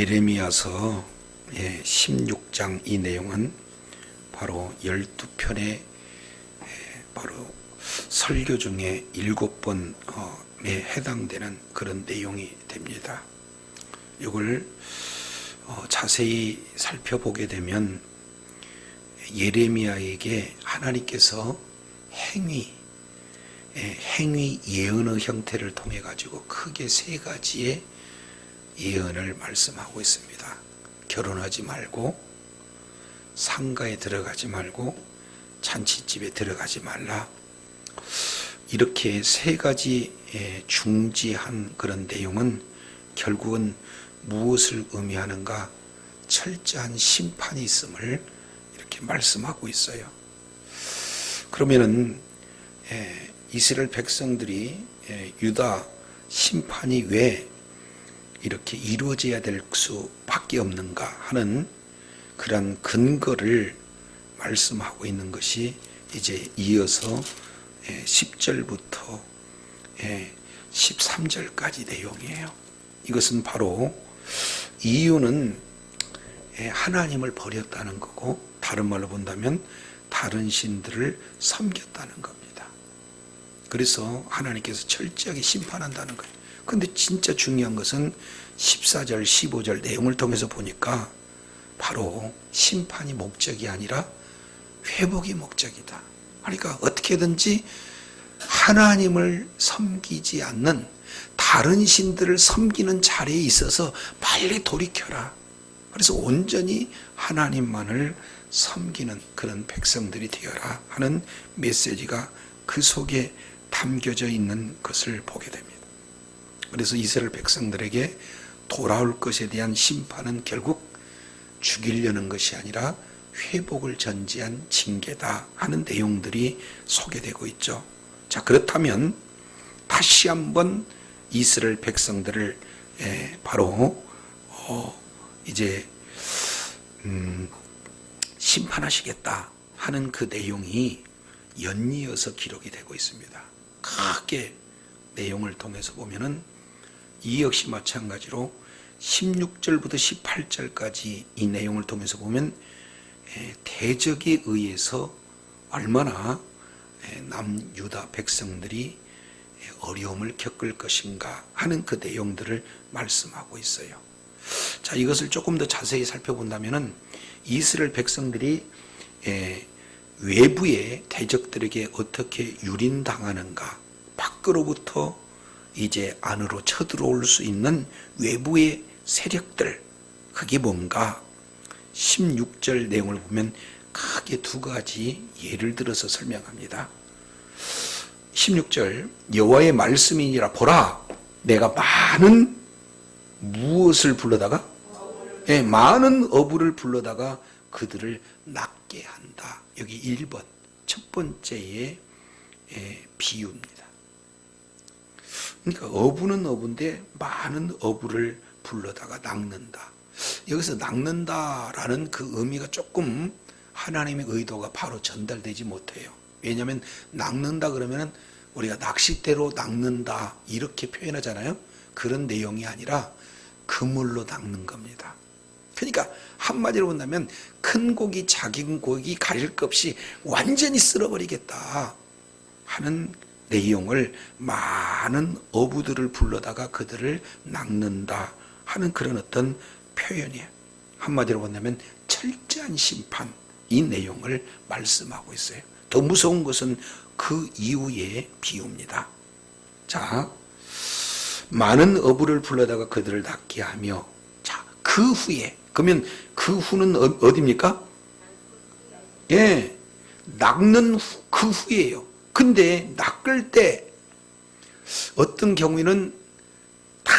예레미야서 16장 이 내용은 바로 12편의 바로 설교 중에 7번에 해당되는 그런 내용이 됩니다. 이걸 자세히 살펴보게 되면 예레미야에게 하나님께서 행위 예언의 형태를 통해 가지고 크게 3가지의 예언을 말씀하고 있습니다. 결혼하지 말고, 상가에 들어가지 말고, 잔치집에 들어가지 말라. 이렇게 3가지 중지한 그런 내용은 결국은 무엇을 의미하는가? 철저한 심판이 있음을 이렇게 말씀하고 있어요. 그러면은 이스라엘 백성들이 유다 심판이 왜 이렇게 이루어져야 될 수밖에 없는가 하는 그런 근거를 말씀하고 있는 것이 이제 이어서 10절부터 13절까지 내용이에요. 이것은 바로 이유는 하나님을 버렸다는 거고, 다른 말로 본다면 다른 신들을 섬겼다는 겁니다. 그래서 하나님께서 철저하게 심판한다는 거예요. 근데 진짜 중요한 것은 14절, 15절 내용을 통해서 보니까 바로 심판이 목적이 아니라 회복이 목적이다. 그러니까 어떻게든지 하나님을 섬기지 않는 다른 신들을 섬기는 자리에 있어서 빨리 돌이켜라. 그래서 온전히 하나님만을 섬기는 그런 백성들이 되어라 하는 메시지가 그 속에 담겨져 있는 것을 보게 됩니다. 그래서 이스라엘 백성들에게 돌아올 것에 대한 심판은 결국 죽이려는 것이 아니라 회복을 전제한 징계다 하는 내용들이 소개되고 있죠. 자, 그렇다면 다시 한번 이스라엘 백성들을 바로 이제 심판하시겠다 하는 그 내용이 연이어서 기록이 되고 있습니다. 크게 내용을 통해서 보면은 이 역시 마찬가지로 16절부터 18절까지 이 내용을 통해서 보면 대적에 의해서 얼마나 남유다 백성들이 어려움을 겪을 것인가 하는 그 내용들을 말씀하고 있어요. 자, 이것을 조금 더 자세히 살펴본다면은 이스라엘 백성들이 외부의 대적들에게 어떻게 유린당하는가, 밖으로부터 이제 안으로 쳐들어올 수 있는 외부의 세력들, 그게 뭔가 16절 내용을 보면 크게 2가지 예를 들어서 설명합니다. 16절 여호와의 말씀이니라. 보라, 내가 많은 무엇을 불러다가 많은 어부를 불러다가 그들을 낫게 한다. 여기 1번 첫 번째의 비유입니다. 그러니까 어부는 어부인데 많은 어부를 불러다가 낚는다. 여기서 낚는다라는 그 의미가 조금 하나님의 의도가 바로 전달되지 못해요. 왜냐하면 낚는다 그러면 우리가 낚싯대로 낚는다 이렇게 표현하잖아요. 그런 내용이 아니라 그물로 낚는 겁니다. 그러니까 한마디로 본다면 큰 고기 작은 고기 가릴 것 없이 완전히 쓸어버리겠다 하는 내용을, 많은 어부들을 불러다가 그들을 낚는다 하는 그런 어떤 표현이에요. 한마디로 본다면 철저한 심판, 이 내용을 말씀하고 있어요. 더 무서운 것은 그 이후의 비유입니다. 자, 많은 어부를 불러다가 그들을 낚게 하며, 자, 그 후에, 그러면 그 후는 어디입니까? 낚는 그 후예요. 근데 낚을 때 어떤 경우에는 다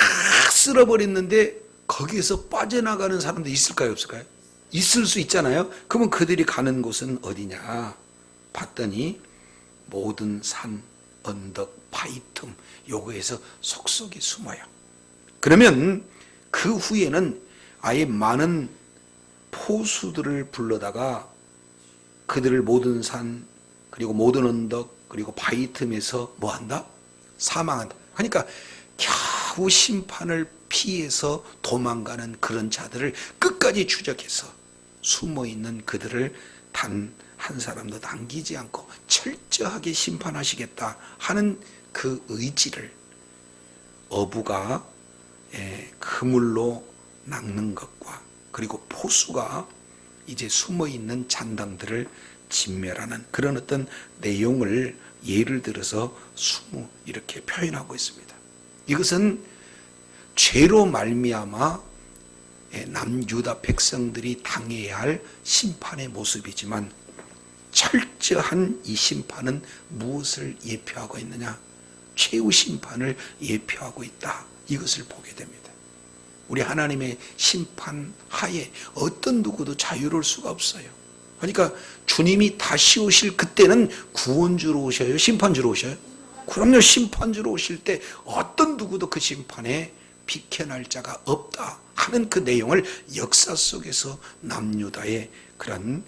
쓸어버렸는데 거기에서 빠져나가는 사람도 있을까요, 없을까요? 있을 수 있잖아요. 그러면 그들이 가는 곳은 어디냐 봤더니 모든 산, 언덕, 바위 틈, 요거에서 속속에 숨어요. 그러면 그 후에는 아예 많은 포수들을 불러다가 그들을 모든 산, 그리고 모든 언덕, 그리고 바위 틈에서 뭐한다? 사망한다. 그러니까 겨우 심판을 피해서 도망가는 그런 자들을 끝까지 추적해서 숨어있는 그들을 단 한 사람도 남기지 않고 철저하게 심판하시겠다 하는 그 의지를 어부가 그물로 낚는 것과 그리고 포수가 이제 숨어있는 잔당들을 진멸하는 그런 어떤 내용을 예를 들어서 이렇게 표현하고 있습니다. 이것은 죄로 말미암아 남유다 백성들이 당해야 할 심판의 모습이지만 철저한 이 심판은 무엇을 예표하고 있느냐? 최후 심판을 예표하고 있다. 이것을 보게 됩니다. 우리 하나님의 심판 하에 어떤 누구도 자유로울 수가 없어요. 그러니까 주님이 다시 오실 그때는 구원주로 오셔요? 심판주로 오셔요? 그럼요. 심판주로 오실 때 어떤 누구도 그 심판에 비켜날 자가 없다 하는 그 내용을 역사 속에서 남유다의 그런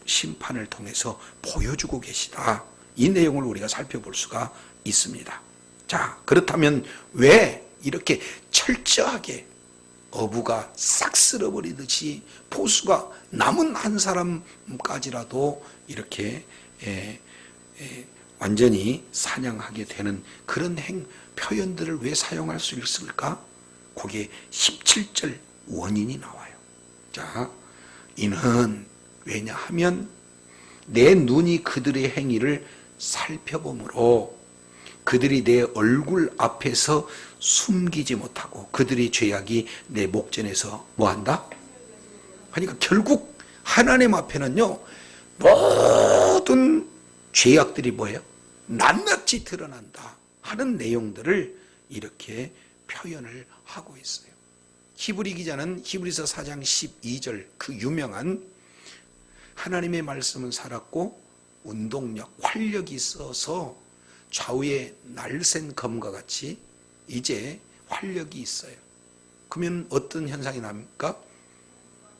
심판을 통해서 보여주고 계시다. 이 내용을 우리가 살펴볼 수가 있습니다. 자, 그렇다면 왜 이렇게 철저하게 어부가 싹 쓸어버리듯이 포수가 남은 한 사람까지라도 이렇게 완전히 사냥하게 되는 그런 표현들을 왜 사용할 수 있을까? 거기에 17절 원인이 나와요. 자, 이는 왜냐하면 내 눈이 그들의 행위를 살펴보므로 그들이 내 얼굴 앞에서 숨기지 못하고 그들의 죄악이 내 목전에서 뭐한다? 그러니까 결국 하나님 앞에는요 모든 죄악들이 뭐예요? 낱낱이 드러난다 하는 내용들을 이렇게 표현을 하고 있어요. 히브리 기자는 히브리서 4장 12절 그 유명한 하나님의 말씀은 살았고 운동력, 활력이 있어서 좌우에 날쌘 검과 같이 이제 활력이 있어요. 그러면 어떤 현상이 납니까?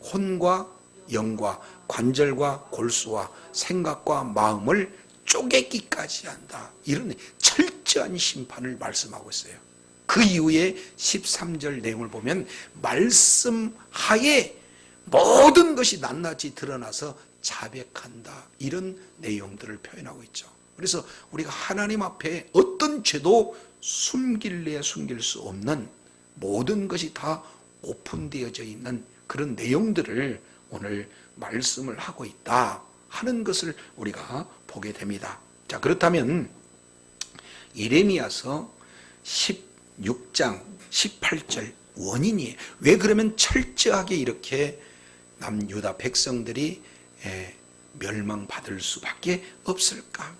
혼과 영과 관절과 골수와 생각과 마음을 쪼개기까지 한다. 이런 철저한 심판을 말씀하고 있어요. 그 이후에 13절 내용을 보면 말씀 하에 모든 것이 낱낱이 드러나서 자백한다. 이런 내용들을 표현하고 있죠. 그래서 우리가 하나님 앞에 어떤 죄도 숨길래야 숨길 수 없는 모든 것이 다 오픈되어져 있는 그런 내용들을 오늘 말씀을 하고 있다 하는 것을 우리가 보게 됩니다. 자, 그렇다면 예레미야서 16장 18절 원인이 왜 그러면 철저하게 이렇게 남유다 백성들이 멸망받을 수밖에 없을까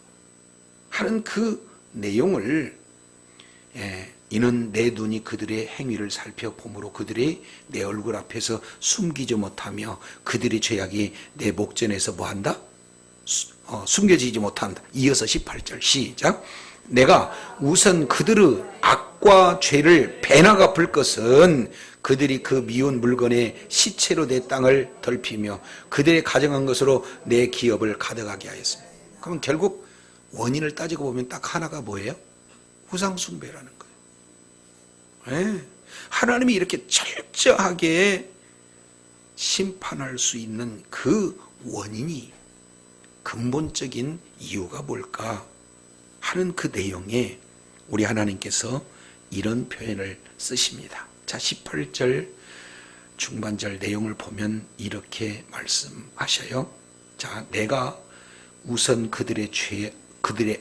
하는 그 내용을 이는 내 눈이 그들의 행위를 살펴보므로 그들이 내 얼굴 앞에서 숨기지 못하며 그들의 죄악이 내 목전에서 뭐한다? 숨겨지지 못한다. 이어서 18절 시작. 내가 우선 그들의 악과 죄를 배나 갚을 것은 그들이 그 미운 물건의 시체로 내 땅을 덜피며 그들의 가정한 것으로 내 기업을 가득하게 하였습니다. 그러면 결국 원인을 따지고 보면 딱 하나가 뭐예요? 우상 숭배라는 거예요. 네. 하나님이 이렇게 철저하게 심판할 수 있는 그 원인이 근본적인 이유가 뭘까 하는 그 내용에 우리 하나님께서 이런 표현을 쓰십니다. 자, 18절 중반절 내용을 보면 이렇게 말씀하셔요. 자, 내가 우선 그들의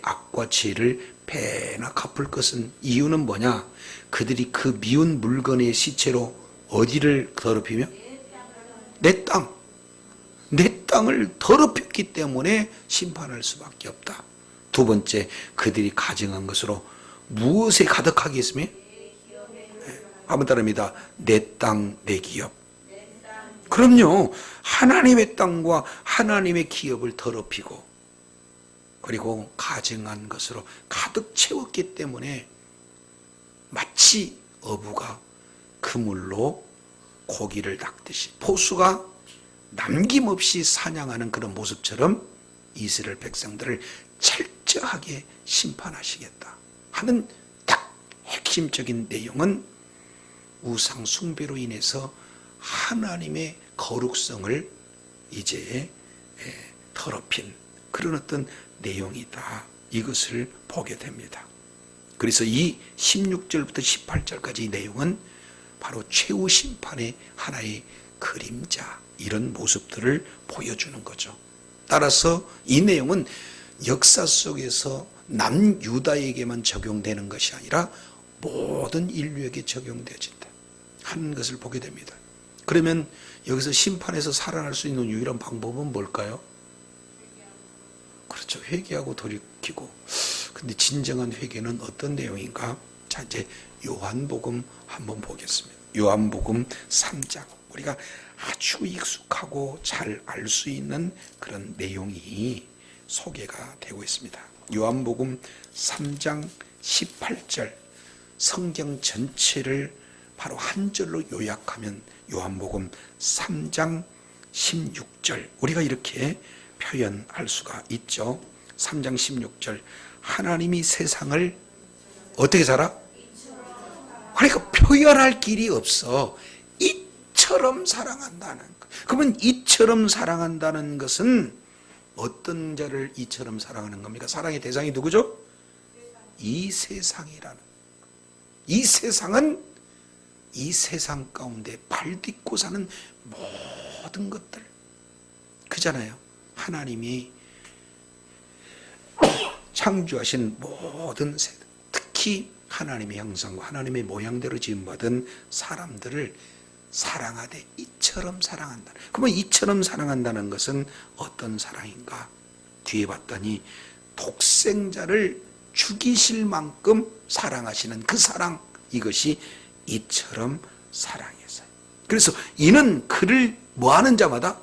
악과 죄를 배나 갚을 것은 이유는 뭐냐? 그들이 그 미운 물건의 시체로 어디를 더럽히며? 내 땅을 더럽혔기 때문에 심판할 수밖에 없다. 두 번째, 그들이 가증한 것으로 무엇에 가득하게 했으며? 한번 따릅니다. 내 땅, 내 기업. 그럼요. 하나님의 땅과 하나님의 기업을 더럽히고 그리고 가증한 것으로 가득 채웠기 때문에 마치 어부가 그물로 고기를 낚듯이 포수가 남김없이 사냥하는 그런 모습처럼 이스라엘 백성들을 철저하게 심판하시겠다 하는 딱 핵심적인 내용은 우상 숭배로 인해서 하나님의 거룩성을 이제 더럽힌 그런 어떤 내용이다. 이것을 보게 됩니다. 그래서 이 16절부터 18절까지 이 내용은 바로 최후 심판의 하나의 그림자, 이런 모습들을 보여주는 거죠. 따라서 이 내용은 역사 속에서 남유다에게만 적용되는 것이 아니라 모든 인류에게 적용되어진다 하는 것을 보게 됩니다. 그러면 여기서 심판에서 살아날 수 있는 유일한 방법은 뭘까요? 그렇죠. 회개하고 돌이키고. 근데 진정한 회개는 어떤 내용인가? 자, 이제 요한복음 한번 보겠습니다. 요한복음 3장. 우리가 아주 익숙하고 잘 알 수 있는 그런 내용이 소개가 되고 있습니다. 요한복음 3장 18절. 성경 전체를 바로 한 절로 요약하면 요한복음 3장 16절. 우리가 이렇게 표현할 수가 있죠. 3장 16절. 하나님이 세상을 어떻게 살아? 그러니까 표현할 길이 없어. 이처럼 사랑한다는 것. 그러면 이처럼 사랑한다는 것은 어떤 자를 이처럼 사랑하는 겁니까? 사랑의 대상이 누구죠? 이 세상이라는. 이 세상은 이 세상 가운데 발딛고 사는 모든 것들. 그잖아요. 하나님이 창조하신 모든 세대, 특히 하나님의 형상과 하나님의 모양대로 지음받은 사람들을 사랑하되 이처럼 사랑한다. 그러면 이처럼 사랑한다는 것은 어떤 사랑인가? 뒤에 봤더니 독생자를 죽이실 만큼 사랑하시는 그 사랑, 이것이 이처럼 사랑해서요. 그래서 이는 그를 뭐하는 자마다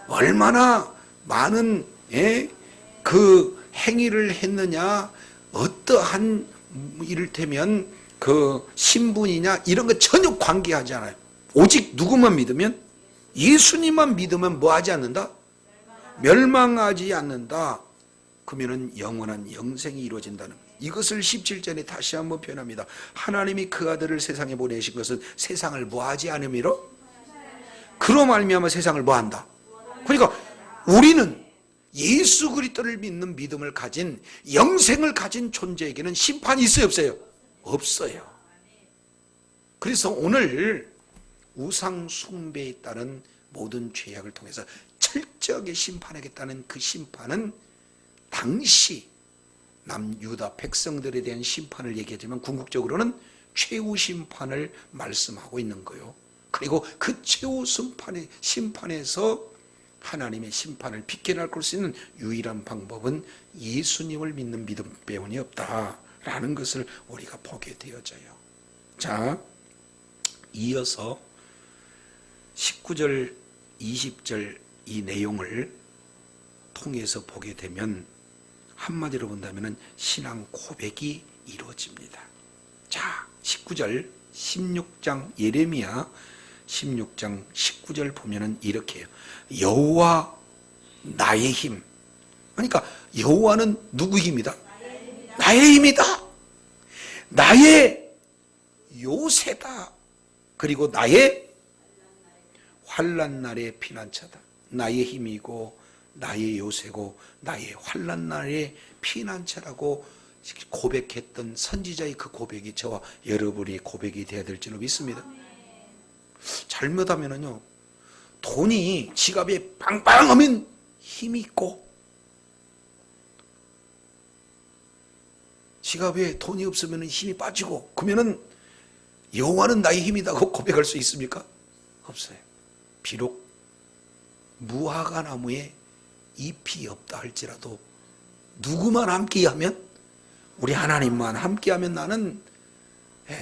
얼마나 많은 그 행위를 했느냐, 어떠한 이를테면 그 신분이냐 이런 거 전혀 관계하지 않아요. 오직 누구만 믿으면, 예수님만 믿으면 뭐 하지 않는다? 멸망하지 않는다. 그러면은 영원한 영생이 이루어진다는, 이것을 17절에 다시 한번 표현합니다. 하나님이 그 아들을 세상에 보내신 것은 세상을 뭐하지 않음이로, 그로 말미암아 세상을 뭐한다. 그러니까 우리는 예수 그리스도를 믿는 믿음을 가진, 영생을 가진 존재에게는 심판이 있어요, 없어요? 없어요. 그래서 오늘 우상 숭배에 따른 모든 죄악을 통해서 철저하게 심판하겠다는 그 심판은 당시 남유다 백성들에 대한 심판을 얘기하지만 궁극적으로는 최후 심판을 말씀하고 있는 거예요. 그리고 그 최후 심판에서 하나님의 심판을 비껴날 수 있는 유일한 방법은 예수님을 믿는 믿음 빼온이 없다라는 것을 우리가 보게 되어져요. 자, 이어서 19절, 20절 이 내용을 통해서 보게 되면 한마디로 본다면 신앙 고백이 이루어집니다. 자, 19절 16장 예레미야 16장 19절 보면은 이렇게 해요. 여호와 나의 힘. 그러니까 여호와는 누구 힘이다? 나의 힘이다. 나의 요새다. 그리고 나의 환난 날의 피난처다. 나의 힘이고 나의 요새고 나의 환난 날의 피난처라고 고백했던 선지자의 그 고백이 저와 여러분의 고백이 되어야 될 줄로 믿습니다. 잘못하면은요, 돈이 지갑에 빵빵하면 힘이 있고, 지갑에 돈이 없으면 힘이 빠지고, 그러면은 여호와는 나의 힘이다고 고백할 수 있습니까? 없어요. 비록 무화과 나무에 잎이 없다 할지라도 누구만 함께하면, 우리 하나님만 함께하면 나는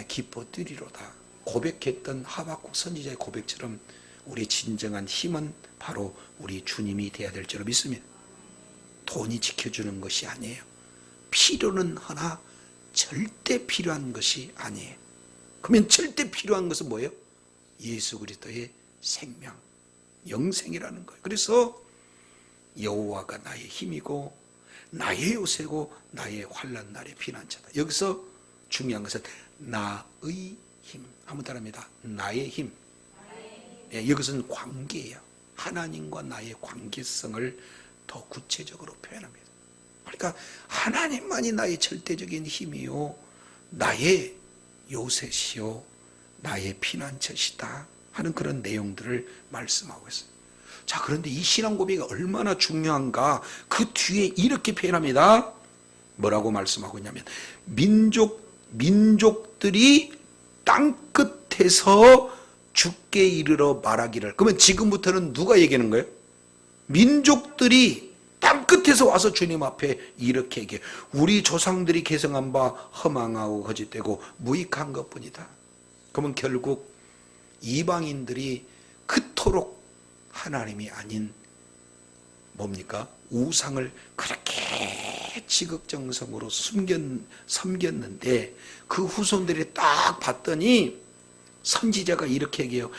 기뻐 뛰리로다 고백했던 하박국 선지자의 고백처럼 우리 진정한 힘은 바로 우리 주님이 되어야 될 줄로 믿습니다. 돈이 지켜주는 것이 아니에요. 필요는 하나 절대 필요한 것이 아니에요. 그러면 절대 필요한 것은 뭐예요? 예수 그리스도의 생명, 영생이라는 거예요. 그래서 여호와가 나의 힘이고 나의 요새고 나의 환난 날의 피난처다. 여기서 중요한 것은 나의 힘. 한번 따라합니다. 나의 힘. 예, 이것은 관계예요. 하나님과 나의 관계성을 더 구체적으로 표현합니다. 그러니까 하나님만이 나의 절대적인 힘이요, 나의 요새시요, 나의 피난처시다 하는 그런 내용들을 말씀하고 있어요. 자, 그런데 이 신앙 고백이 얼마나 중요한가, 그 뒤에 이렇게 표현합니다. 뭐라고 말씀하고 있냐면, 민족들이 땅끝에서 주께 이르러 말하기를. 그러면 지금부터는 누가 얘기하는 거예요? 민족들이 땅끝에서 와서 주님 앞에 이렇게 얘기해. 우리 조상들이 계승한 바 허망하고 거짓되고 무익한 것뿐이다. 그러면 결국 이방인들이 그토록 하나님이 아닌 뭡니까? 우상을 그렇게 지극정성으로 섬겼는데, 그 후손들이 딱 봤더니 선지자가 이렇게 얘기해요.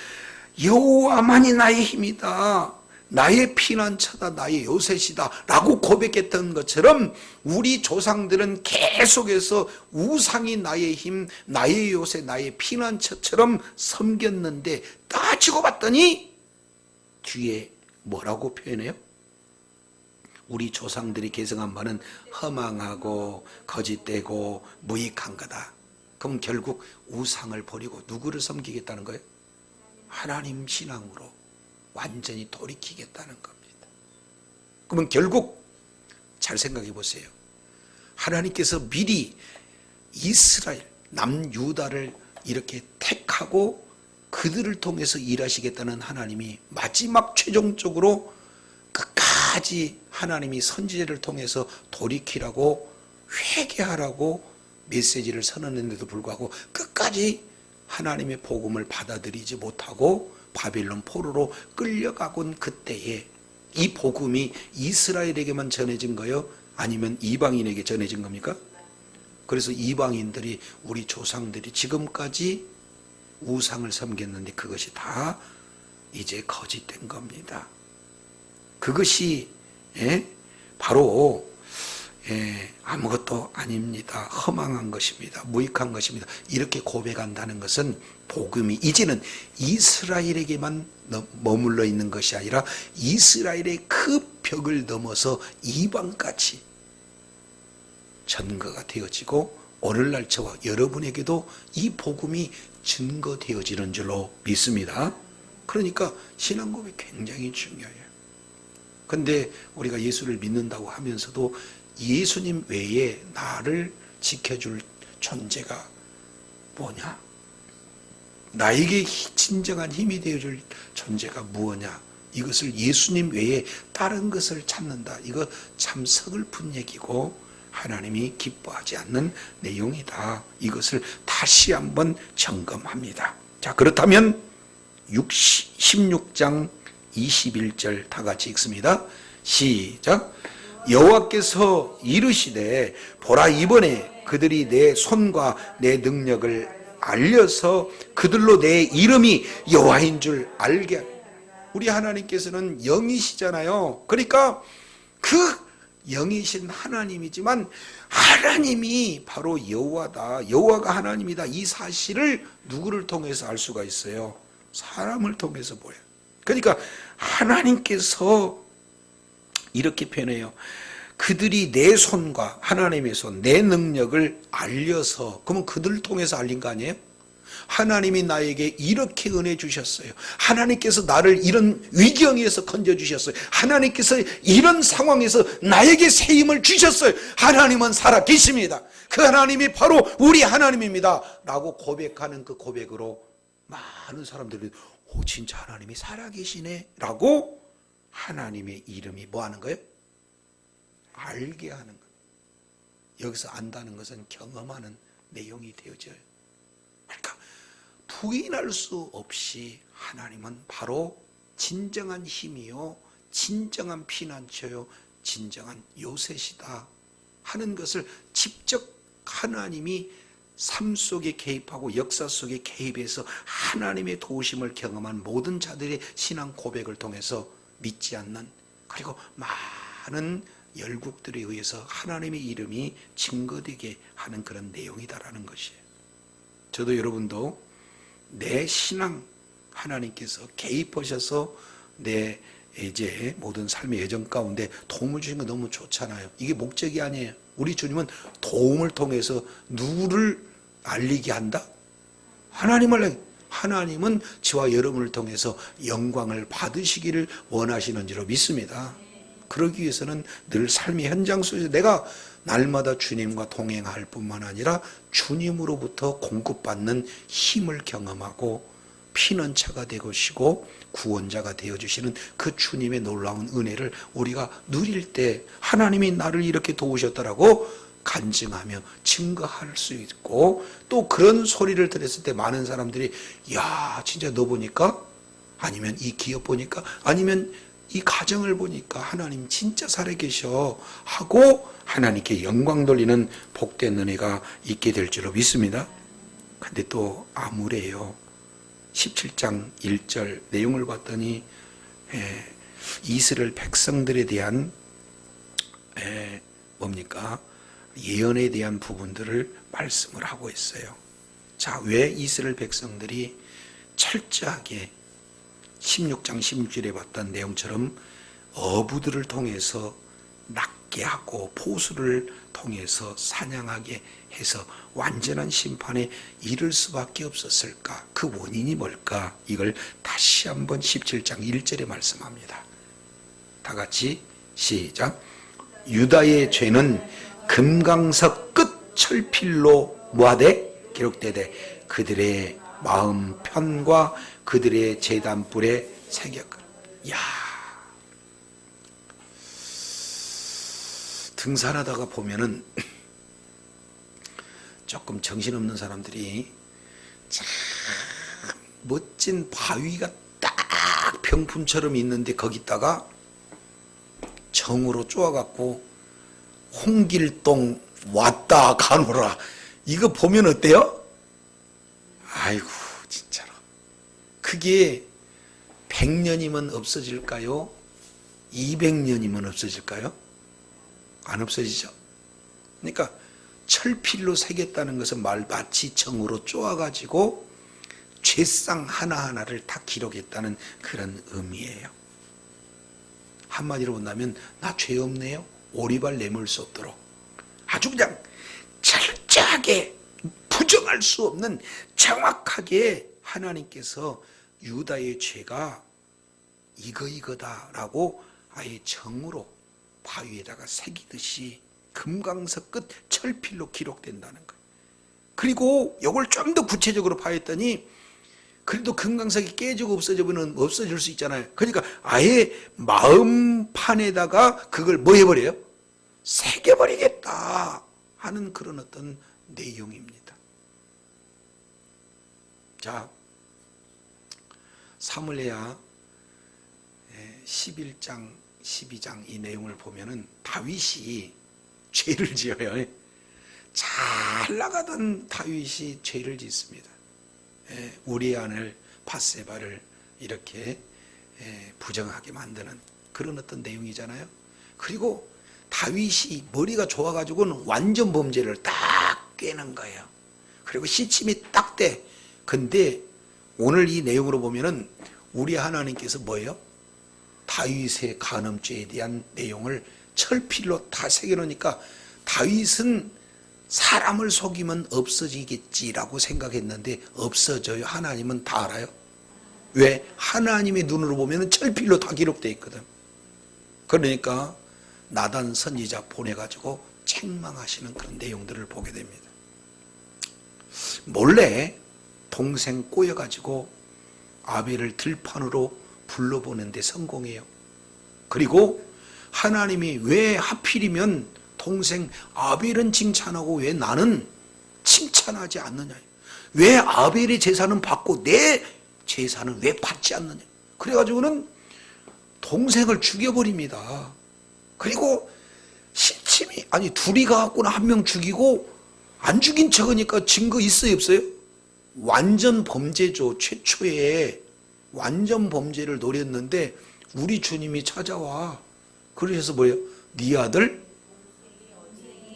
여호와만이 나의 힘이다, 나의 피난처다, 나의 요새시다 라고 고백했던 것처럼, 우리 조상들은 계속해서 우상이 나의 힘, 나의 요새, 나의 피난처처럼 섬겼는데, 따지고 봤더니 뒤에 뭐라고 표현해요? 우리 조상들이 계승한 바는 허망하고 거짓되고 무익한 거다. 그럼 결국 우상을 버리고 누구를 섬기겠다는 거예요? 하나님 신앙으로 완전히 돌이키겠다는 겁니다. 그러면 결국 잘 생각해 보세요. 하나님께서 미리 이스라엘, 남유다를 이렇게 택하고 그들을 통해서 일하시겠다는 하나님이 마지막 최종적으로 끝까지 하나님이 선지자를 통해서 돌이키라고, 회개하라고 메시지를 선언했는데도 불구하고 끝까지 하나님의 복음을 받아들이지 못하고 바빌론 포로로 끌려가곤 그때에 이 복음이 이스라엘에게만 전해진 거예요? 아니면 이방인에게 전해진 겁니까? 그래서 이방인들이, 우리 조상들이 지금까지 우상을 섬겼는데 그것이 다 이제 거짓된 겁니다. 그것이 바로 아무것도 아닙니다. 허망한 것입니다. 무익한 것입니다. 이렇게 고백한다는 것은 복음이 이제는 이스라엘에게만 머물러 있는 것이 아니라 이스라엘의 그 벽을 넘어서 이방까지 전거가 되어지고, 오늘날 저와 여러분에게도 이 복음이 증거되어지는 줄로 믿습니다. 그러니까 신앙 고백이 굉장히 중요해요. 근데 우리가 예수를 믿는다고 하면서도 예수님 외에 나를 지켜줄 존재가 뭐냐? 나에게 진정한 힘이 되어줄 존재가 무엇냐? 이것을 예수님 외에 다른 것을 찾는다. 이거 참 서글픈 얘기고 하나님이 기뻐하지 않는 내용이다. 이것을 다시 한번 점검합니다. 자, 그렇다면 16장 21절 다 같이 읽습니다. 시작. 여호와께서 이르시되 보라, 이번에 그들이 내 손과 내 능력을 알려서 그들로 내 이름이 여호와인 줄 알게 하리라. 우리 하나님께서는 영이시잖아요. 그러니까 그 영이신 하나님이지만 하나님이 바로 여호와다, 여호와가 하나님이다, 이 사실을 누구를 통해서 알 수가 있어요? 사람을 통해서 보여요. 그러니까 하나님께서 이렇게 표현해요. 그들이 내 손과, 하나님의 손, 내 능력을 알려서, 그러면 그들을 통해서 알린 거 아니에요? 하나님이 나에게 이렇게 은혜 주셨어요. 하나님께서 나를 이런 위기영에서 건져주셨어요. 하나님께서 이런 상황에서 나에게 새 힘을 주셨어요. 하나님은 살아계십니다. 그 하나님이 바로 우리 하나님입니다 라고 고백하는 그 고백으로 많은 사람들이 진짜 하나님이 살아계시네 라고 하나님의 이름이 뭐 하는 거예요? 알게 하는 거예요. 여기서 안다는 것은 경험하는 내용이 되어져요. 그러니까 부인할 수 없이 하나님은 바로 진정한 힘이요, 진정한 피난처요, 진정한 요새시다 하는 것을 직접 하나님이 삶 속에 개입하고 역사 속에 개입해서 하나님의 도우심을 경험한 모든 자들의 신앙 고백을 통해서 믿지 않는, 그리고 많은 열국들에 의해서 하나님의 이름이 증거되게 하는 그런 내용이다라는 것이에요. 저도 여러분도 내 신앙 하나님께서 개입하셔서 내 이제 모든 삶의 여정 가운데 도움을 주신 거 너무 좋잖아요. 이게 목적이 아니에요. 우리 주님은 도움을 통해서 누구를 알리게 한다? 하나님을. 하나님은 저와 여러분을 통해서 영광을 받으시기를 원하시는 줄로 믿습니다. 그러기 위해서는 늘 삶의 현장 속에서 내가 날마다 주님과 동행할 뿐만 아니라 주님으로부터 공급받는 힘을 경험하고 피난처가 되시고 구원자가 되어주시는 그 주님의 놀라운 은혜를 우리가 누릴 때 하나님이 나를 이렇게 도우셨다라고 간증하며 증거할 수 있고, 또 그런 소리를 들었을 때 많은 사람들이 야 진짜 너 보니까, 아니면 이 기업 보니까, 아니면 이 가정을 보니까 하나님 진짜 살아계셔 하고 하나님께 영광 돌리는 복된 은혜가 있게 될 줄로 믿습니다. 근데 또 암울해요. 17장 1절 내용을 봤더니 이스라엘 백성들에 대한 뭡니까? 예언에 대한 부분들을 말씀을 하고 있어요. 자, 왜 이스라엘 백성들이 철저하게 16장 16절에 봤던 내용처럼 어부들을 통해서 낚게 하고 포수를 통해서 사냥하게 해서 완전한 심판에 이를 수밖에 없었을까? 그 원인이 뭘까? 이걸 다시 한번 17장 1절에 말씀합니다. 다 같이 시작. 유다의 죄는 금강석 끝 철필로 뭐하되 기록되되 그들의 마음 편과 그들의 제단불에 새겼거늘. 야, 등산하다가 보면은 조금 정신없는 사람들이 참 멋진 바위가 딱 병풍처럼 있는데 거기다가 정으로 쪼아갖고 홍길동 왔다 가노라, 이거 보면 어때요? 아이고 진짜로. 그게 100년이면 없어질까요? 200년이면 없어질까요? 안 없어지죠. 그러니까 철필로 새겼다는 것은 마치 정으로 쪼아가지고 죄상 하나하나를 다 기록했다는 그런 의미예요. 한마디로 본다면 나 죄 없네요, 오리발 내몰 수 없도록 아주 그냥 철저하게 부정할 수 없는 정확하게 하나님께서 유다의 죄가 이거다라고 아예 정으로 바위에다가 새기듯이 금강석 끝 철필로 기록된다는 거예요. 그리고 이걸 좀 더 구체적으로 봐했더니 그래도 금강석이 깨지고 없어지면 없어질 수 있잖아요. 그러니까 아예 마음판에다가 그걸 뭐 해버려요? 새겨버리겠다 하는 그런 어떤 내용입니다. 자, 사무엘하 11장 12장 이 내용을 보면은 다윗이 죄를 지어요. 잘 나가던 다윗이 죄를 짓습니다. 우리의 아들 밧세바를 이렇게 부정하게 만드는 그런 어떤 내용이잖아요. 그리고 다윗이 머리가 좋아가지고는 완전 범죄를 딱 꿰는 거예요. 그리고 시침이 딱 돼. 근데 오늘 이 내용으로 보면은 우리 하나님께서 뭐예요? 다윗의 간음죄에 대한 내용을 철필로 다 새겨놓으니까 다윗은 사람을 속이면 없어지겠지라고 생각했는데 없어져요. 하나님은 다 알아요. 왜? 하나님의 눈으로 보면 철필로 다 기록되어 있거든. 그러니까 나단 선지자 보내가지고 책망하시는 그런 내용들을 보게 됩니다. 몰래 동생 꼬여가지고 아벨을 들판으로 불러보는데 성공해요. 그리고 하나님이 왜 하필이면 동생 아벨은 칭찬하고 왜 나는 칭찬하지 않느냐, 왜 아벨의 제사는 받고 내 제사는 왜 받지 않느냐. 그래가지고는 동생을 죽여버립니다. 그리고 시침이 아니 둘이 가갖고는 한 명 죽이고 안 죽인 척하니까 증거 있어요 없어요? 완전 범죄죠. 최초에 완전 범죄를 노렸는데 우리 주님이 찾아와. 그러셔서 뭐예요? 네 아들?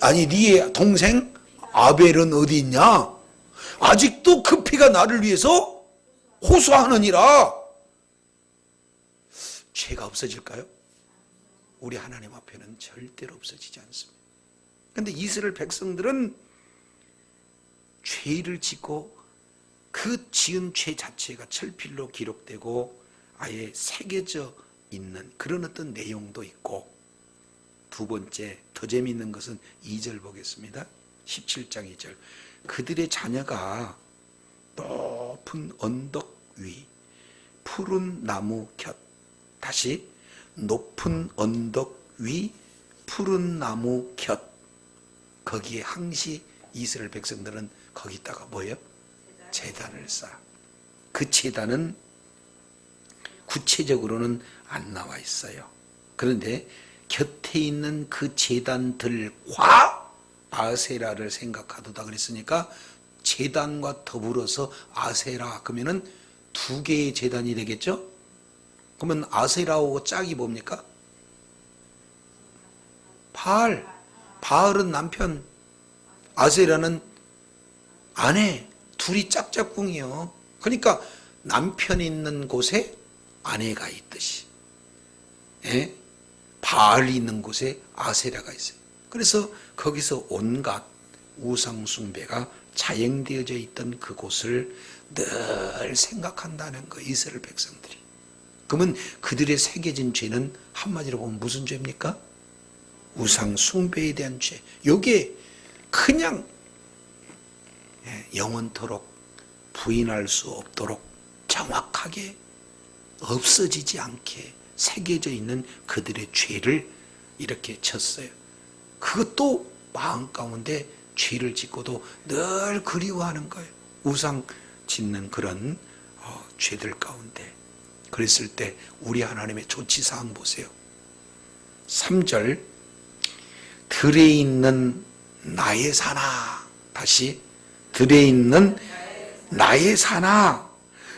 아니 네 동생 아벨은 어디 있냐? 아직도 그 피가 나를 위해서 호소하느니라. 죄가 없어질까요? 우리 하나님 앞에는 절대로 없어지지 않습니다. 그런데 이스라엘 백성들은 죄를 짓고 그 지은 죄 자체가 철필로 기록되고 아예 새겨져 있는 그런 어떤 내용도 있고, 두 번째 더 재미있는 것은 2절 보겠습니다. 17장 2절. 그들의 자녀가 높은 언덕 위 푸른 나무 곁, 다시 높은 언덕 위 푸른 나무 곁, 거기에 항시 이스라엘 백성들은 거기다가 뭐예요? 제단을 쌓아. 그 제단은 구체적으로는 안 나와 있어요. 그런데 곁에 있는 그 제단들과 아세라를 생각하도다 그랬으니까 제단과 더불어서 아세라 그러면은 두 개의 제단이 되겠죠? 그러면 아세라하고 짝이 뭡니까? 바알. 바알은 남편, 아세라는 아내. 둘이 짝짝꿍이요. 그러니까 남편 있는 곳에 아내가 있듯이, 예? 바알이 있는 곳에 아세라가 있어요. 그래서 거기서 온갖 우상 숭배가 자행되어져 있던 그곳을 늘 생각한다는 거, 이스라엘 백성들이. 그러면 그들의 새겨진 죄는 한마디로 보면 무슨 죄입니까? 우상 숭배에 대한 죄. 요게 그냥 영원토록 부인할 수 없도록 정확하게 없어지지 않게 새겨져 있는 그들의 죄를 이렇게 쳤어요. 그것도 마음 가운데 죄를 짓고도 늘 그리워하는 거예요. 우상 짓는 그런 죄들 가운데. 그랬을 때 우리 하나님의 조치사항 보세요. 3절. 들에 있는 나의 산아, 다시 들에 있는 나의 산아,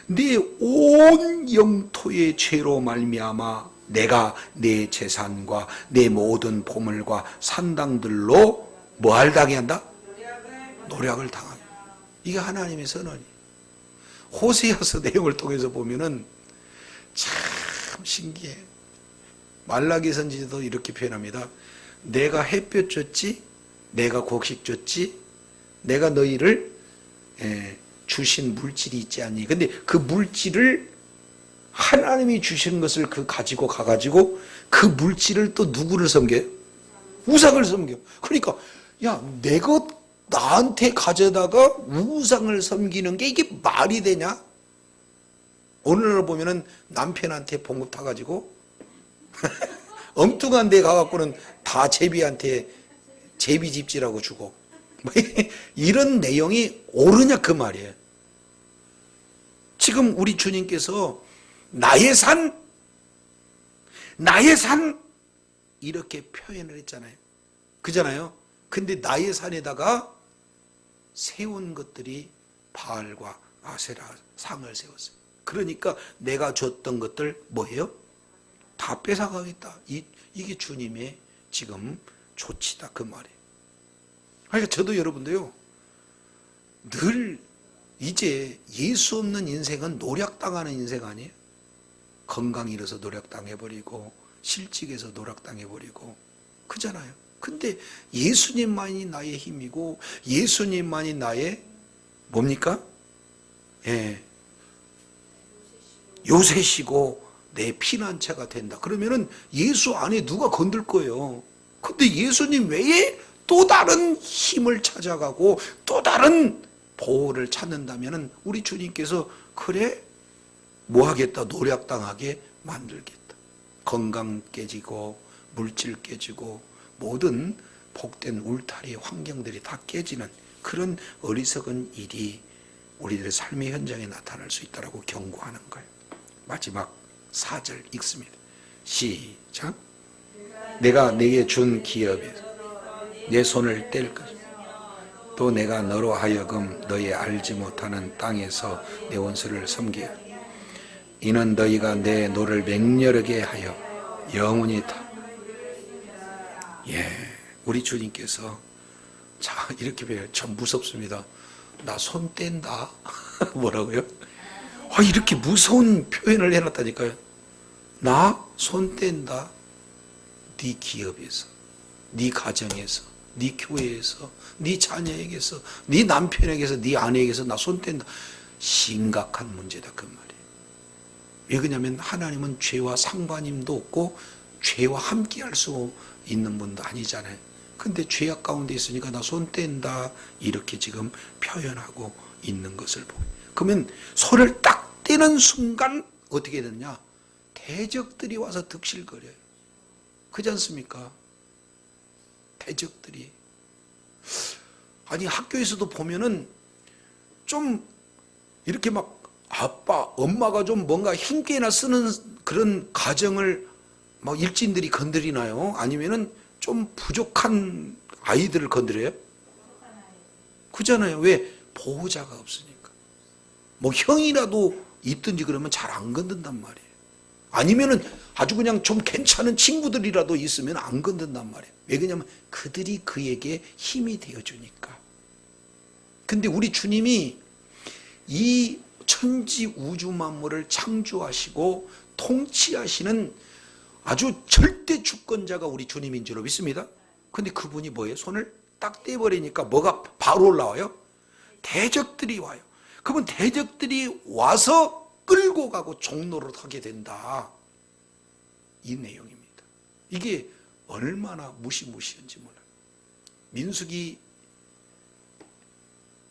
내 온 영토의 죄로 말미암아 내가 내 재산과 내 모든 보물과 산당들로 뭐할 당해 한다? 노력을 당하게. 이게 하나님의 선언이. 호세아서 내용을 통해서 보면은 참 신기해. 말라기 선지자도 이렇게 표현합니다. 내가 햇볕 줬지, 내가 곡식 줬지, 내가 너희를 주신 물질이 있지 않니? 근데 그 물질을 하나님이 주신 것을 가지고 가가지고 그 물질을 또 누구를 섬겨요? 우상을 섬겨. 그러니까 야, 내 것 나한테 가져다가 우상을 섬기는 게 이게 말이 되냐? 오늘날 보면은 남편한테 봉급 타가지고 엉뚱한 데 가갖고는 다 제비한테 제비집지라고 주고 이런 내용이 옳으냐 그 말이에요. 지금 우리 주님께서 나의 산 이렇게 표현을 했잖아요. 그잖아요. 근데 나의 산에다가 세운 것들이 바알과 아세라 상을 세웠어요. 그러니까 내가 줬던 것들 뭐예요? 다 뺏어가겠다. 이게 주님의 지금 조치다 그 말이에요. 그러니까 저도 여러분도요, 늘 이제 예수 없는 인생은 노력당하는 인생 아니에요? 건강 잃어서 노력당해버리고 실직해서 노력당해버리고 그잖아요. 근데 예수님만이 나의 힘이고 예수님만이 나의 뭡니까? 요새시고 내 피난처가 된다. 그러면은 예수 안에 누가 건들 거예요. 근데 예수님 외에 또 다른 힘을 찾아가고 또 다른 보호를 찾는다면은 우리 주님께서 그래 뭐 하겠다? 노력당하게 만들겠다. 건강 깨지고 물질 깨지고 모든 복된 울타리 환경들이 다 깨지는 그런 어리석은 일이 우리들의 삶의 현장에 나타날 수 있다고 경고하는 거예요. 마지막 4절 읽습니다. 시작. 내가 네게 준 기업에서 내 손을 뗄 것이다. 또 내가 너로 하여금 너희 알지 못하는 땅에서 내 원수를 섬기게 하리라. 이는 너희가 내 노를 맹렬하게 하여 영원히 다. 우리 주님께서 자 이렇게 배워요. 참 무섭습니다. 나 손 뗀다. 뭐라고요? 이렇게 무서운 표현을 해놨다니까요. 나 손 뗀다. 네 기업에서, 네 가정에서, 네 교회에서, 네 자녀에게서, 네 남편에게서, 네 아내에게서 나 손 뗀다. 심각한 문제다 그 말이에요. 왜 그러냐면 하나님은 죄와 상관임도 없고 죄와 함께 할 수 있는 분도 아니잖아요. 근데 죄악 가운데 있으니까 나 손 뗀다 이렇게 지금 표현하고 있는 것을 보고, 그러면 손을 딱 떼는 순간 어떻게 되느냐? 대적들이 와서 득실거려요. 그렇지 않습니까? 대적들이. 아니 학교에서도 보면은 좀 이렇게 막 아빠, 엄마가 좀 뭔가 힘께나 쓰는 그런 가정을 막 일진들이 건드리나요? 아니면은 좀 부족한 아이들을 건드려요? 그잖아요. 왜? 보호자가 없으니까. 뭐 형이라도 있든지 그러면 잘 안 건든단 말이에요. 아니면은 아주 그냥 좀 괜찮은 친구들이라도 있으면 안 건든단 말이에요. 왜 그러냐면 그들이 그에게 힘이 되어주니까. 근데 우리 주님이 이 천지 우주 만물을 창조하시고 통치하시는 아주 절대 주권자가 우리 주님인 줄로 믿습니다. 근데 그분이 뭐예요? 손을 딱 떼버리니까 뭐가 바로 올라와요? 대적들이 와요. 그러면 대적들이 와서 끌고 가고 종로를 하게 된다. 이 내용입니다. 이게 얼마나 무시무시한지 몰라요. 민수기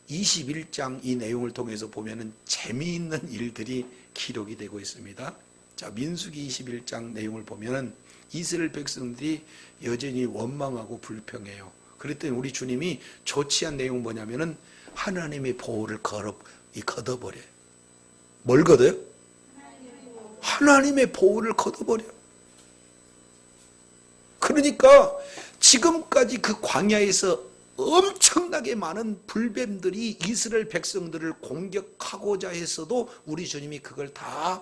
21장 이 내용을 통해서 보면은 재미있는 일들이 기록이 되고 있습니다. 자, 민수기 21장 내용을 보면은 이스라엘 백성들이 여전히 원망하고 불평해요. 그랬더니 우리 주님이 조치한 내용은 뭐냐면은 하나님의 보호를 걷어버려요. 뭘 걷어요? 하나님의 보호를 걷어버려요. 그러니까 지금까지 그 광야에서 엄청나게 많은 불뱀들이 이스라엘 백성들을 공격하고자 했어도 우리 주님이 그걸 다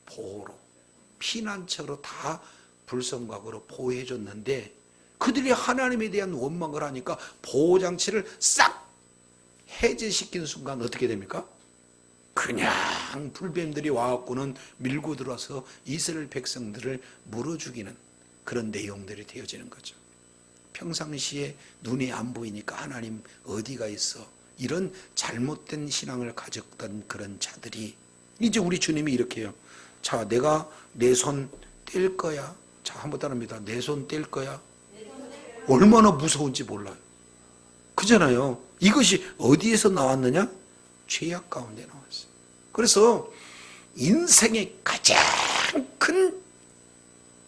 보호로, 피난처로 다 불성각으로 보호해 줬는데, 그들이 하나님에 대한 원망을 하니까 보호장치를 싹 해제시킨 순간 어떻게 됩니까? 그냥 불뱀들이 와갖고는 밀고 들어와서 이스라엘 백성들을 물어 죽이는 그런 내용들이 되어지는 거죠. 평상시에 눈에 안 보이니까 하나님 어디가 있어, 이런 잘못된 신앙을 가졌던 그런 자들이 이제 우리 주님이 이렇게 해요. 자, 내가 내 손 뗄 거야. 자, 한번 따라합니다. 내 손 뗄 거야. 얼마나 무서운지 몰라요. 그잖아요. 이것이 어디에서 나왔느냐? 죄악 가운데 나왔어요. 그래서 인생의 가장 큰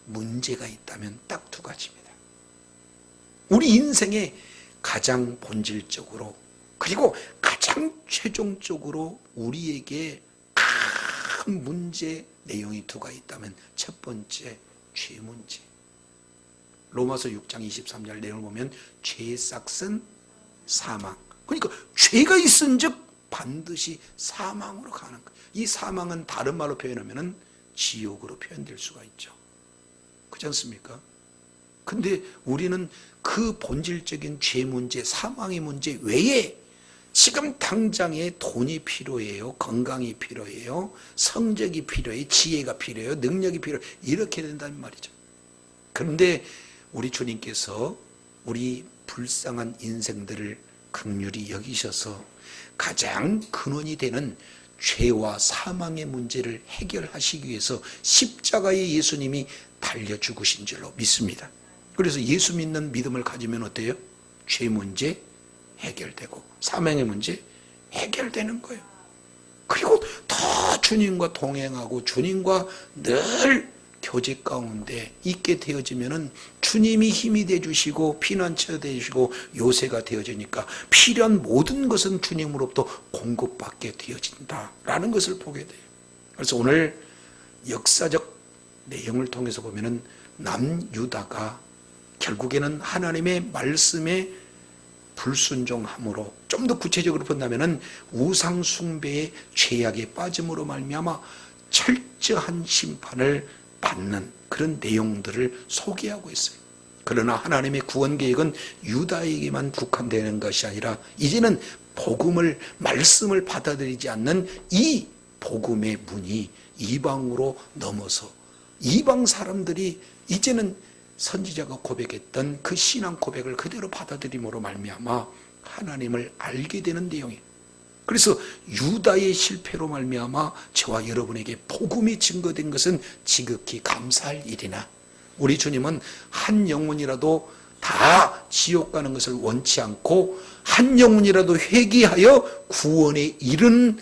문제가 있다면 딱 두 가지입니다. 우리 인생의 가장 본질적으로, 그리고 가장 최종적으로 우리에게 큰 문제 내용이 두 가지 있다면 첫 번째, 죄 문제. 로마서 6장 23절 내용을 보면 죄의 싹은 사망. 그러니까 죄가 있은 즉 반드시 사망으로 가는 거예요. 이 사망은 다른 말로 표현하면 지옥으로 표현될 수가 있죠. 그렇지 않습니까? 근데 우리는 그 본질적인 죄 문제, 사망의 문제 외에 지금 당장에 돈이 필요해요, 건강이 필요해요, 성적이 필요해요, 지혜가 필요해요, 능력이 필요해요. 이렇게 된다는 말이죠. 그런데 우리 주님께서 우리 불쌍한 인생들을 긍휼히 여기셔서 가장 근원이 되는 죄와 사망의 문제를 해결하시기 위해서 십자가에 예수님이 달려 죽으신 줄로 믿습니다. 그래서 예수 믿는 믿음을 가지면 어때요? 죄 문제 해결되고 사망의 문제 해결되는 거예요. 그리고 더 주님과 동행하고 주님과 늘 교제 가운데 있게 되어지면은 주님이 힘이 되어주시고 피난처 되어주시고 요새가 되어지니까 필요한 모든 것은 주님으로부터 공급받게 되어진다라는 것을 보게 돼요. 그래서 오늘 역사적 내용을 통해서 보면은 남유다가 결국에는 하나님의 말씀에 불순종함으로, 좀 더 구체적으로 본다면은 우상 숭배의 죄악에 빠짐으로 말미암아 철저한 심판을 받는 그런 내용들을 소개하고 있어요. 그러나 하나님의 구원 계획은 유다에게만 국한되는 것이 아니라 이제는 복음을, 말씀을 받아들이지 않는 이 복음의 문이 이방으로 넘어서 이방 사람들이 이제는 선지자가 고백했던 그 신앙 고백을 그대로 받아들임으로 말미암아 하나님을 알게 되는 내용이에요. 그래서 유다의 실패로 말미암아 저와 여러분에게 복음이 증거된 것은 지극히 감사할 일이나 우리 주님은 한 영혼이라도 다 지옥 가는 것을 원치 않고 한 영혼이라도 회개하여 구원에 이른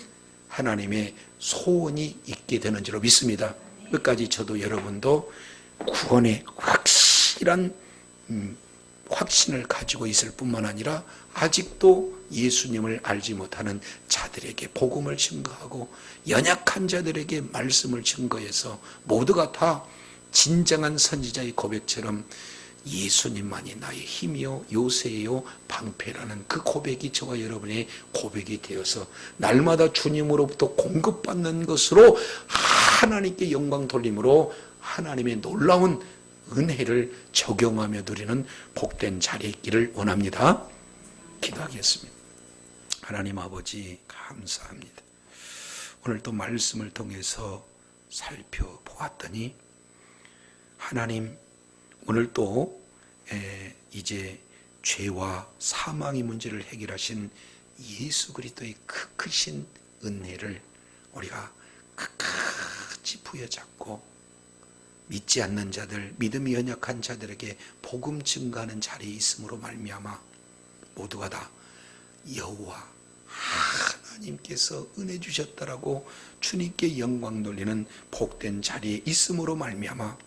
하나님의 소원이 있게 되는 줄로 믿습니다. 끝까지 저도 여러분도 구원의 확실한 확신을 가지고 있을 뿐만 아니라 아직도 예수님을 알지 못하는 자들에게 복음을 증거하고 연약한 자들에게 말씀을 증거해서 모두가 다 진정한 선지자의 고백처럼 예수님만이 나의 힘이요 요새요 방패라는 그 고백이 저와 여러분의 고백이 되어서 날마다 주님으로부터 공급받는 것으로 하나님께 영광 돌림으로 하나님의 놀라운 은혜를 적용하며 누리는 복된 자리에 있기를 원합니다. 기도하겠습니다. 하나님 아버지 감사합니다. 오늘 또 말씀을 통해서 살펴보았더니 하나님 오늘 또 이제 죄와 사망의 문제를 해결하신 예수 그리스도의 그 크신 은혜를 우리가 끝까지 부여잡고 믿지 않는 자들, 믿음이 연약한 자들에게 복음 증거하는 자리에 있음으로 말미암아 모두가 다 여호와 하나님께서 은혜 주셨다라고 주님께 영광 돌리는 복된 자리에 있음으로 말미암아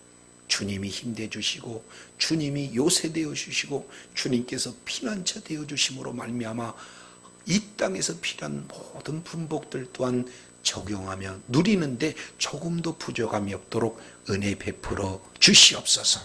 주님이 힘내 주시고 주님이 요새 되어 주시고 주님께서 피난처 되어 주심으로 말미암아 이 땅에서 필요한 모든 분복들 또한 적용하며 누리는데 조금도 부족함이 없도록 은혜 베풀어 주시옵소서.